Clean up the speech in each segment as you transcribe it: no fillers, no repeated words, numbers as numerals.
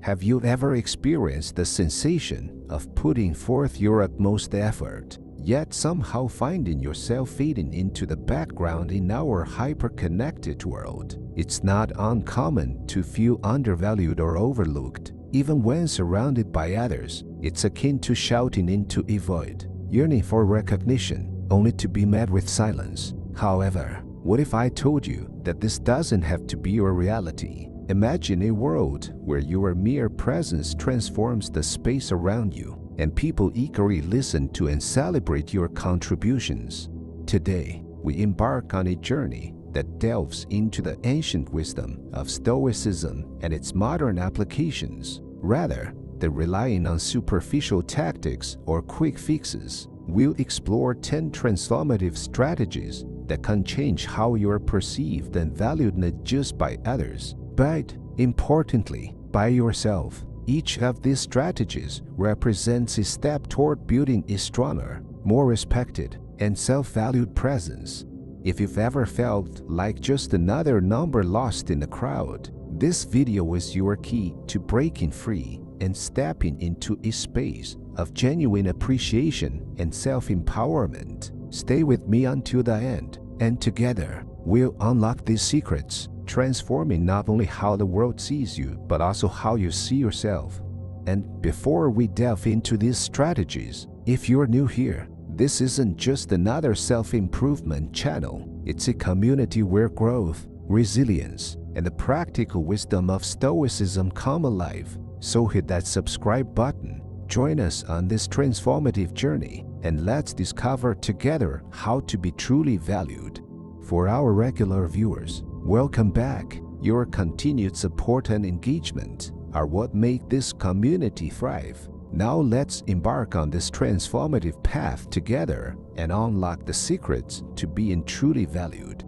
Have you ever experienced the sensation of putting forth your utmost effort, yet somehow finding yourself fading into the background in our hyper-connected world? It's not uncommon to feel undervalued or overlooked, even when surrounded by others. It's akin to shouting into a void, yearning for recognition, only to be met with silence. However, what if I told you that this doesn't have to be your reality? Imagine a world where your mere presence transforms the space around you, and people eagerly listen to and celebrate your contributions. Today, we embark on a journey that delves into the ancient wisdom of Stoicism and its modern applications. Rather than relying on superficial tactics or quick fixes, we'll explore 10 transformative strategies that can change how you're perceived and valued not just by others, but, importantly, by yourself. Each of these strategies represents a step toward building a stronger, more respected, and self-valued presence. If you've ever felt like just another number lost in the crowd, this video is your key to breaking free and stepping into a space of genuine appreciation and self-empowerment. Stay with me until the end, and together, we'll unlock these secrets, transforming not only how the world sees you, but also how you see yourself. And before we delve into these strategies, if you're new here, this isn't just another self-improvement channel. It's a community where growth, resilience, and the practical wisdom of Stoicism come alive. So hit that subscribe button, join us on this transformative journey, and let's discover together how to be truly valued. For our regular viewers, welcome back. Your continued support and engagement are what make this community thrive. Now let's embark on this transformative path together and unlock the secrets to being truly valued.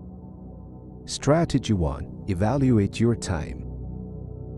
Strategy 1. Evaluate your time.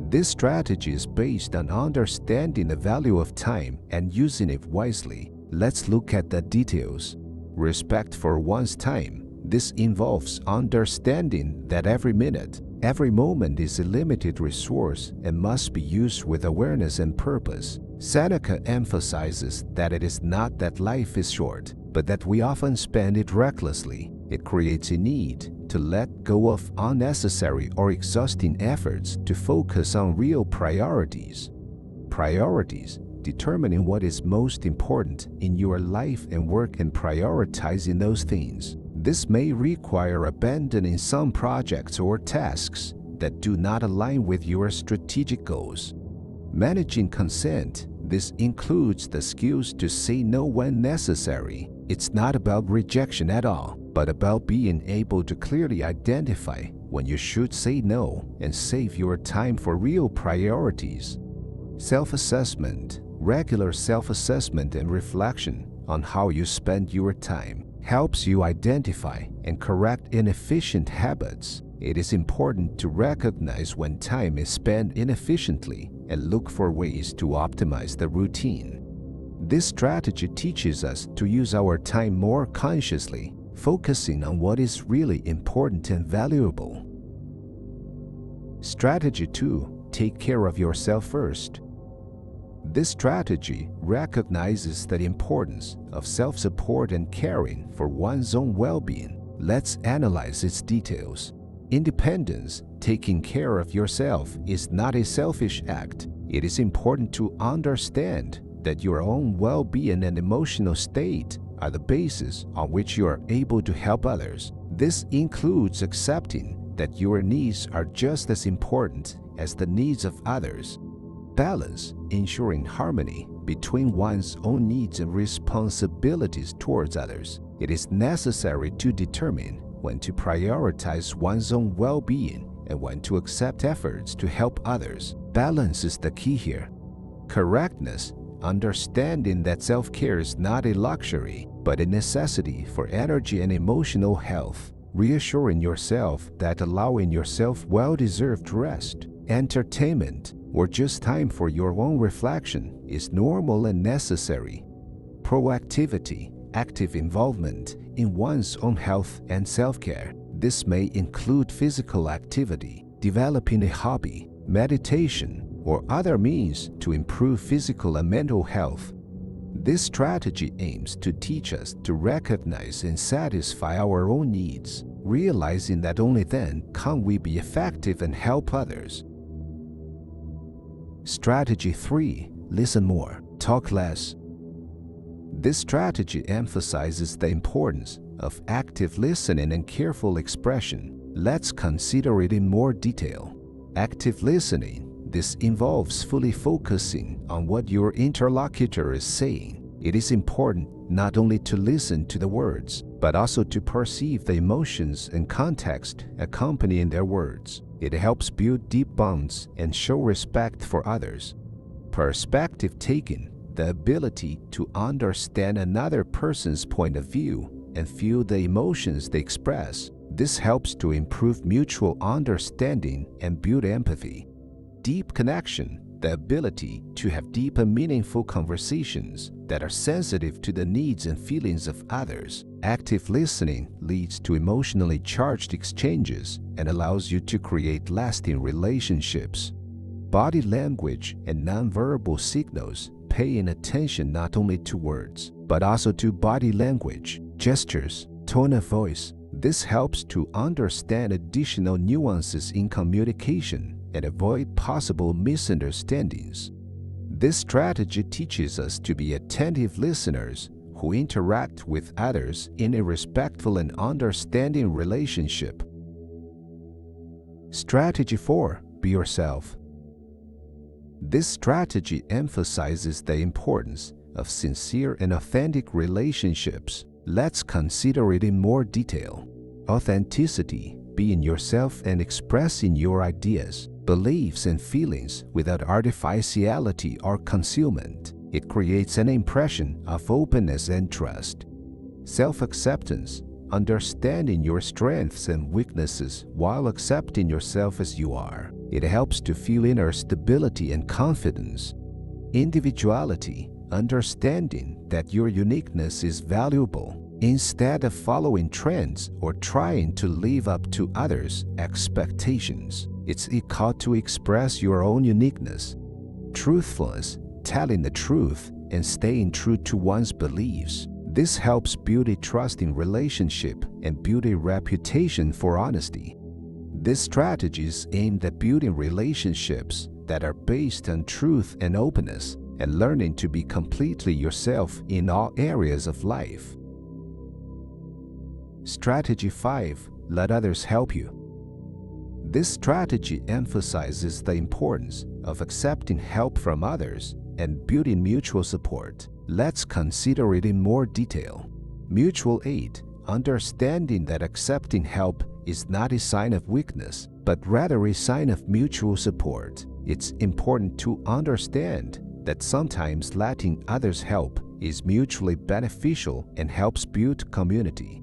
This strategy is based on understanding the value of time and using it wisely. Let's look at the details. Respect for one's time. This involves understanding that every minute, every moment is a limited resource and must be used with awareness and purpose. Seneca emphasizes that it is not that life is short, but that we often spend it recklessly. It creates a need to let go of unnecessary or exhausting efforts to focus on real priorities. Priorities, determining what is most important in your life and work and prioritizing those things. This may require abandoning some projects or tasks that do not align with your strategic goals. Managing consent. This includes the skills to say no when necessary. It's not about rejection at all, but about being able to clearly identify when you should say no and save your time for real priorities. Self-assessment. Regular self-assessment and reflection on how you spend your time helps you identify and correct inefficient habits. It is important to recognize when time is spent inefficiently and look for ways to optimize the routine. This strategy teaches us to use our time more consciously, focusing on what is really important and valuable. Strategy 2. Take care of yourself first. This strategy recognizes the importance of self-support and caring for one's own well-being. Let's analyze its details. Independence, taking care of yourself, is not a selfish act. It is important to understand that your own well-being and emotional state are the basis on which you are able to help others. This includes accepting that your needs are just as important as the needs of others. Balance, ensuring harmony between one's own needs and responsibilities towards others. It is necessary to determine when to prioritize one's own well-being and when to accept efforts to help others. Balance is the key here. Correctness, understanding that self-care is not a luxury, but a necessity for energy and emotional health. Reassuring yourself that allowing yourself well-deserved rest, entertainment, or just time for your own reflection is normal and necessary. Proactivity, active involvement in one's own health and self-care. This may include physical activity, developing a hobby, meditation, or other means to improve physical and mental health. This strategy aims to teach us to recognize and satisfy our own needs, realizing that only then can we be effective and help others. Strategy 3. Listen more, talk less. This strategy emphasizes the importance of active listening and careful expression. Let's consider it in more detail. Active listening. This involves fully focusing on what your interlocutor is saying. It is important not only to listen to the words, but also to perceive the emotions and context accompanying their words. It helps build deep bonds and show respect for others. Perspective taking, the ability to understand another person's point of view and feel the emotions they express. This helps to improve mutual understanding and build empathy. Deep connection, the ability to have deep and meaningful conversations that are sensitive to the needs and feelings of others. Active listening leads to emotionally charged exchanges and allows you to create lasting relationships. Body language and nonverbal signals, paying attention not only to words, but also to body language, gestures, tone of voice. This helps to understand additional nuances in communication and avoid possible misunderstandings. This strategy teaches us to be attentive listeners who interact with others in a respectful and understanding relationship. Strategy 4. Be yourself. This strategy emphasizes the importance of sincere and authentic relationships. Let's consider it in more detail. Authenticity, being yourself and expressing your ideas, beliefs, and feelings without artificiality or concealment. It creates an impression of openness and trust. Self-acceptance, understanding your strengths and weaknesses while accepting yourself as you are. It helps to feel inner stability and confidence. Individuality, understanding that your uniqueness is valuable instead of following trends or trying to live up to others' expectations. It's equal to express your own uniqueness. Truthfulness, telling the truth and staying true to one's beliefs. This helps build a trusting relationship and build a reputation for honesty. This strategy is aimed at building relationships that are based on truth and openness and learning to be completely yourself in all areas of life. Strategy 5. Let others help you. This strategy emphasizes the importance of accepting help from others and building mutual support. Let's consider it in more detail. Mutual aid, understanding that accepting help is not a sign of weakness, but rather a sign of mutual support. It's important to understand that sometimes letting others help is mutually beneficial and helps build community.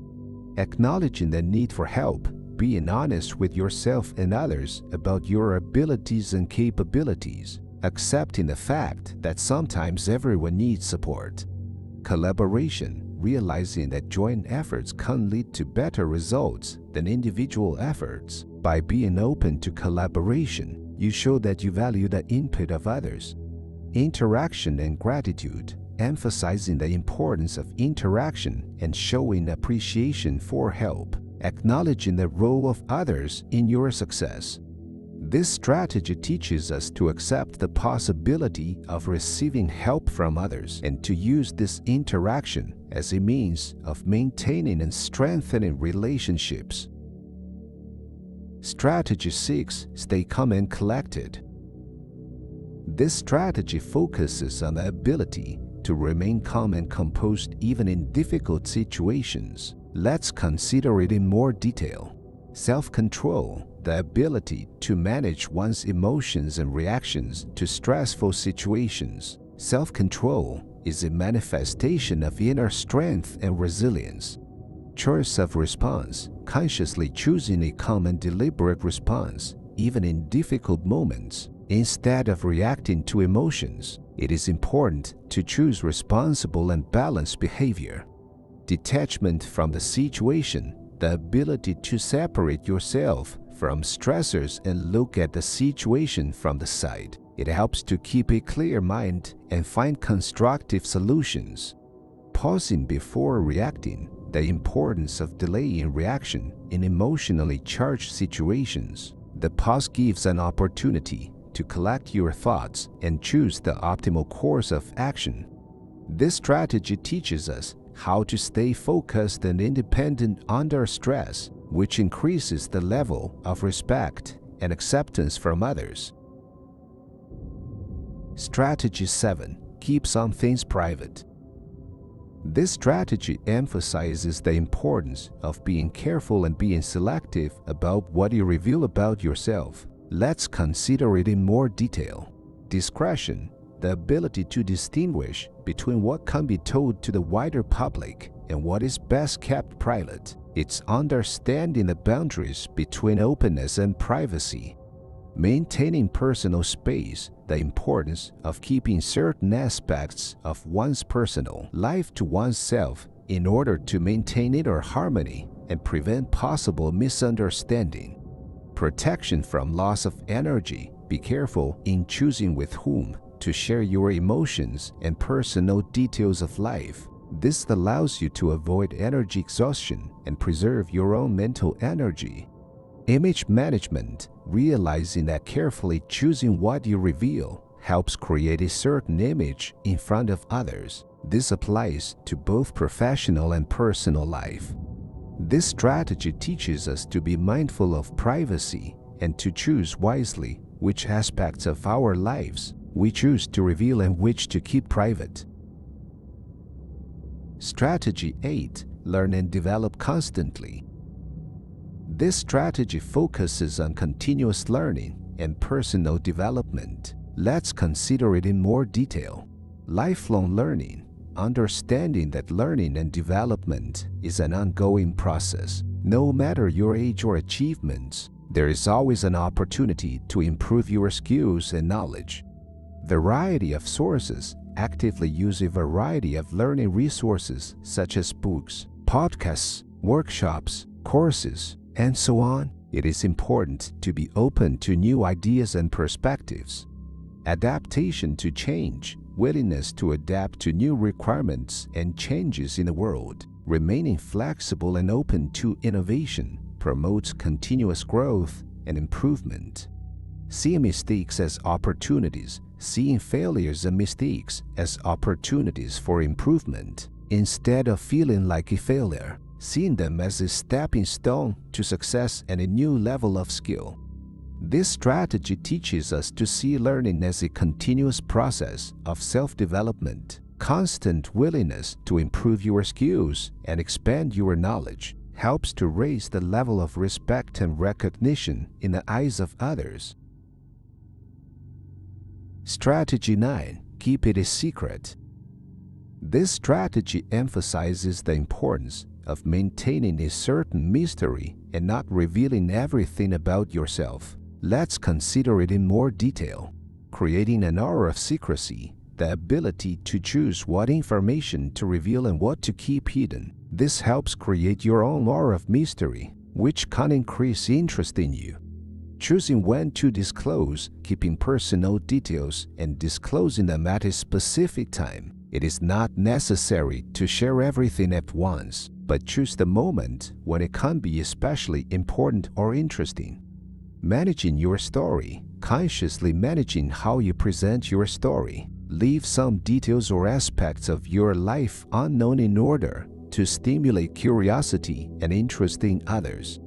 Acknowledging the need for help, being honest with yourself and others about your abilities and capabilities, accepting the fact that sometimes everyone needs support. Collaboration, realizing that joint efforts can lead to better results than individual efforts. By being open to collaboration, you show that you value the input of others. Interaction and gratitude, emphasizing the importance of interaction and showing appreciation for help, acknowledging the role of others in your success. This strategy teaches us to accept the possibility of receiving help from others and to use this interaction as a means of maintaining and strengthening relationships. Strategy 6. Stay calm and collected. This strategy focuses on the ability to remain calm and composed even in difficult situations. Let's consider it in more detail. Self-control, the ability to manage one's emotions and reactions to stressful situations. Self-control is a manifestation of inner strength and resilience. Choice of response, consciously choosing a calm and deliberate response, even in difficult moments. Instead of reacting to emotions, it is important to choose responsible and balanced behavior. Detachment from the situation, the ability to separate yourself from stressors and look at the situation from the side. It helps to keep a clear mind and find constructive solutions. Pausing before reacting, the importance of delaying reaction in emotionally charged situations. The pause gives an opportunity to collect your thoughts and choose the optimal course of action. This strategy teaches us how to stay focused and independent under stress, which increases the level of respect and acceptance from others. Strategy 7. Keep some things private. This strategy emphasizes the importance of being careful and being selective about what you reveal about yourself. Let's consider it in more detail. Discretion, the ability to distinguish between what can be told to the wider public and what is best kept private. It's understanding the boundaries between openness and privacy. Maintaining personal space, the importance of keeping certain aspects of one's personal life to oneself in order to maintain inner harmony and prevent possible misunderstanding. Protection from loss of energy. Be careful in choosing with whom to share your emotions and personal details of life. This allows you to avoid energy exhaustion and preserve your own mental energy. Image management, realizing that carefully choosing what you reveal helps create a certain image in front of others. This applies to both professional and personal life. This strategy teaches us to be mindful of privacy and to choose wisely which aspects of our lives we choose to reveal and which to keep private. Strategy 8. Learn and develop constantly. This strategy focuses on continuous learning and personal development. Let's consider it in more detail. Lifelong learning, understanding that learning and development is an ongoing process. No matter your age or achievements, there is always an opportunity to improve your skills and knowledge. Variety of sources actively use a variety of learning resources such as books, podcasts, workshops, courses, and so on. It is important to be open to new ideas and perspectives. Adaptation to change, willingness to adapt to new requirements and changes in the world, remaining flexible and open to innovation, promotes continuous growth and improvement. See mistakes as opportunities, seeing failures and mistakes as opportunities for improvement. Instead of feeling like a failure, seeing them as a stepping stone to success and a new level of skill. This strategy teaches us to see learning as a continuous process of self-development. Constant willingness to improve your skills and expand your knowledge helps to raise the level of respect and recognition in the eyes of others. Strategy 9. Keep it a secret. This strategy emphasizes the importance of maintaining a certain mystery and not revealing everything about yourself. Let's consider it in more detail. Creating an aura of secrecy, the ability to choose what information to reveal and what to keep hidden. This helps create your own aura of mystery, which can increase interest in you. Choosing when to disclose, keeping personal details, and disclosing them at a specific time. It is not necessary to share everything at once, but choose the moment when it can be especially important or interesting. Managing your story, consciously managing how you present your story. Leave some details or aspects of your life unknown in order to stimulate curiosity and interest in others.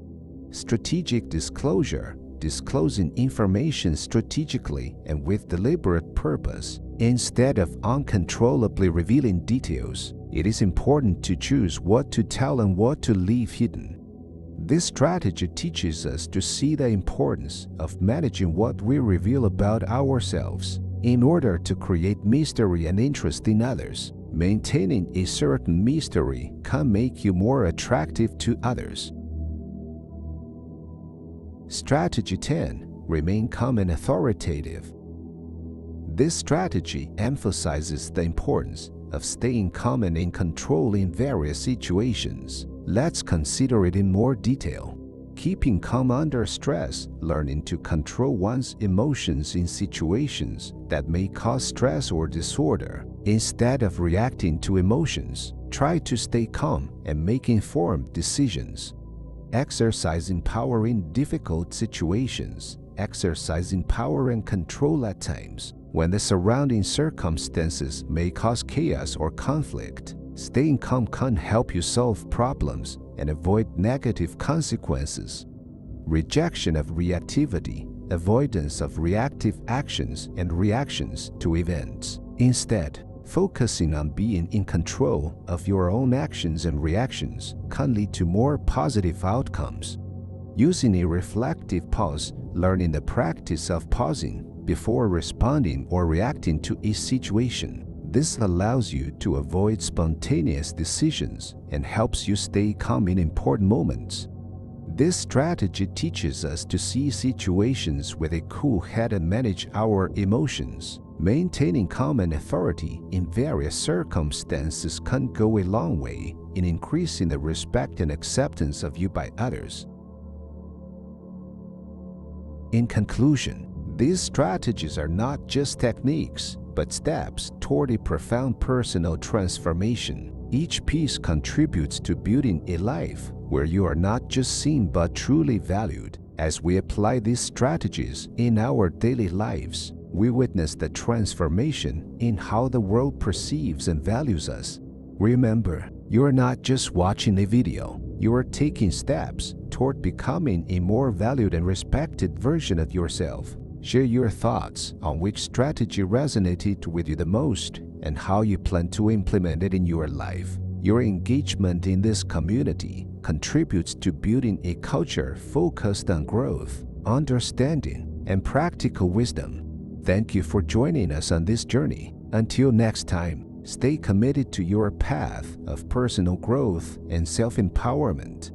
Strategic disclosure, disclosing information strategically and with deliberate purpose. Instead of uncontrollably revealing details, it is important to choose what to tell and what to leave hidden. This strategy teaches us to see the importance of managing what we reveal about ourselves in order to create mystery and interest in others. Maintaining a certain mystery can make you more attractive to others. Strategy 10. Remain calm and authoritative. This strategy emphasizes the importance of staying calm and in control in various situations. Let's consider it in more detail. keeping calm under stress, learning to control one's emotions in situations that may cause stress or disorder. Instead of reacting to emotions, try to stay calm and make informed decisions. Exercising power in difficult situations. Exercising power and control at times when the surrounding circumstances may cause chaos or conflict. Staying calm can help you solve problems and avoid negative consequences. Rejection of reactivity, avoidance of reactive actions and reactions to events. Instead, focusing on being in control of your own actions and reactions can lead to more positive outcomes. Using a reflective pause, learning the practice of pausing before responding or reacting to a situation. This allows you to avoid spontaneous decisions and helps you stay calm in important moments. This strategy teaches us to see situations with a cool head and manage our emotions. Maintaining calm and authority in various circumstances can go a long way in increasing the respect and acceptance of you by others. In conclusion, these strategies are not just techniques, but steps toward a profound personal transformation. Each piece contributes to building a life where you are not just seen but truly valued. As we apply these strategies in our daily lives, we witness the transformation in how the world perceives and values us. Remember, you are not just watching a video, you are taking steps toward becoming a more valued and respected version of yourself. Share your thoughts on which strategy resonated with you the most and how you plan to implement it in your life. Your engagement in this community contributes to building a culture focused on growth, understanding, and practical wisdom. Thank you for joining us on this journey. Until next time, stay committed to your path of personal growth and self-empowerment.